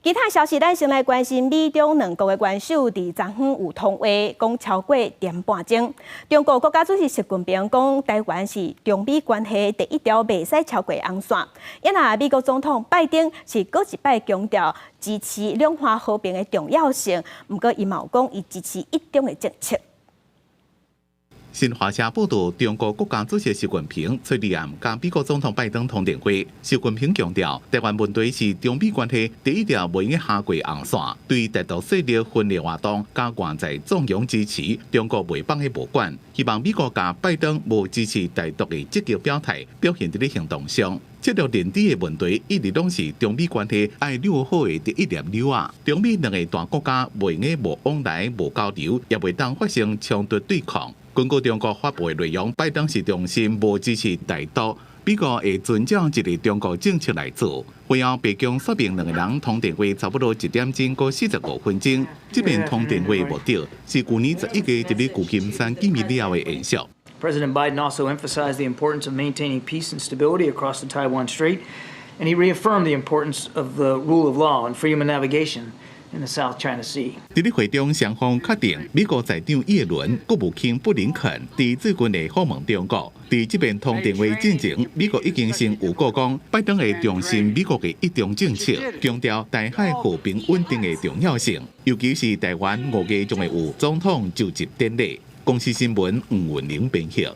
其他消息，咱先来关心美中两国的元首伫昨昏有通话，讲超过1半钟。中国国家主席习近平讲，台湾是中美关系第一条袂使超过红线。因啊，美国总统拜登是搁一摆强调支持两岸和平的重要性，不过伊嘛有讲伊支持一中的政策。新华社报道，中国国家主席习近平崔立安甲美国总统拜登通电话。习近平强调，台湾问题是中美关系第一条袂用下过红线，对台独势力分裂活动加外在纵容支持，中国袂放喺无管。希望美国甲拜登无支持台独的积极表态，表现伫咧行动上。这条连底的问题一直拢是中美关系爱友好的第一粒纽啊！中美两个大国家袂用无往来、无交流，也袂当发生冲突对抗。根据中国发布的内容，拜登是重申无支持台独，美国会遵照一个中国政策来做。会后，白宫说明两个人通电话差不多1点钟过45分钟。这边通电话目的是去年11月伫咧旧金山见面了的演说。President Biden also emphasized the importance of maintaining peace and stability across the Taiwan Strait, and he reaffirmed the importance of the rule of law and freedom of navigation in the South China Sea. 伫咧会中，双方确定美国财长耶伦、国务卿布林肯伫最近的访问中国。伫这边通电话进前，美国已经先预告讲，拜登会重视美国的一中政策，强调台海和平稳定的重要性，尤其是台湾5月将会有总统就职典礼。公司新闻黄文玲编写。